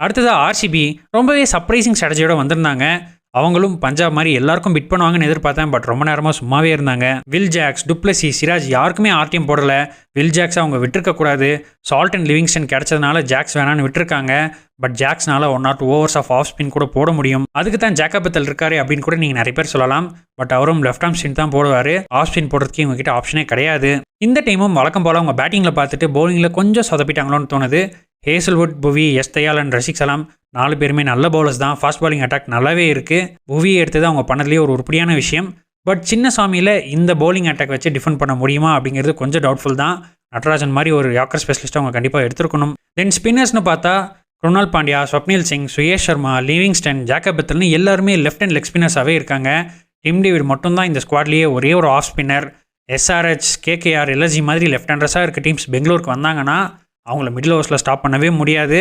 அடுத்தது ஆர்சிபி ரொம்பவே சர்ப்ரைசிங் ஸ்ட்ராட்டஜியோட வந்திருந்தாங்க. அவங்களும் பஞ்சாப் மாதிரி எல்லாருக்கும் பிட் பண்ணுவாங்கன்னு எதிர்பார்த்தேன். பட் ரொம்ப நேரமாக சும்மாவே இருந்தாங்க. வில் ஜாக்ஸ், டுப்ளசி, சிராஜ் யாருக்குமே ஆர்டிஎம் போடல. வில் ஜாக்ஸ் அவங்க விட்டுருக்கக்கூடாது. சால்ட் அண்ட் லிவிங்ஸ்டன் கிடைச்சதுனால ஜாக்ஸ் வேணான்னு விட்டுருக்காங்க. பட் ஜாக்ஸ்னால 1 or 2 overs ஆஃப் ஸ்பின் கூட போட முடியும். அதுக்கு தான் ஜேக்கப் பெத்தல் இருக்காரு அப்படின்னு கூட நீங்கள் நிறைய பேர் சொல்லலாம். பட் அவரும் லெஃப்ட் ஆர்ம் ஸ்பின் தான் போடுவார். ஆஃப் ஸ்பின் போடுறதுக்கு இவங்ககிட்ட ஆப்ஷனே கிடையாது. இந்த டைமும் வழக்கம் போல் அவங்க பேட்டிங்கில் பார்த்துட்டு பவுலிங்கில் கொஞ்சம் சொதப்பிட்டாங்களோன்னு தோணுது. ஹேசல்வுட், புவி, எஸ் தயால் அண்ட் ரஷிக் சலாம் 4 பேருமே நல்ல பவுலர்ஸ் தான். ஃபாஸ்ட் பாலிங் அட்டாக் நல்லாவே இருக்குது. புவியை எடுத்தது அவங்க பண்ணதுலேயே ஒரு உருப்படியான விஷயம். பட் சின்ன சாமியில் இந்த பவுலிங் அட்டாக் வச்சு டிஃபெண்ட் பண்ண முடியுமா அப்படிங்கிறது கொஞ்சம் டவுட்ஃபுல் தான். நட்ராஜன் மாதிரி ஒரு யாக்கர் ஸ்பெஷலிஸ்ட் அவங்க கண்டிப்பாக எடுத்துருக்கணும். தென் ஸ்பின்னர்ஸ்னு பார்த்தா குருணால் பாண்டியா, ஸ்வப்னில் சிங், சுயேஷ் சர்மா, லிவிங்ஸ்டன், ஜேக்கப் பெத்தல்னு எல்லாருமே லெஃப்ட் அண்ட் லெக் ஸ்பின்னர்ஸாகவே இருக்காங்க. டிம் டேவிட் மட்டும்தான் இந்த ஸ்குவாட்லேயே ஒரே ஒரு off spinner. SRH, KKR, LSG மாதிரி லெஃப்ட் ஹேண்டர்ஸாக இருக்க டீம்ஸ் பெங்களூருக்கு வந்தாங்கன்னா அவங்கள மிடில் ஓவர்ஸில் ஸ்டாப் பண்ணவே முடியாது.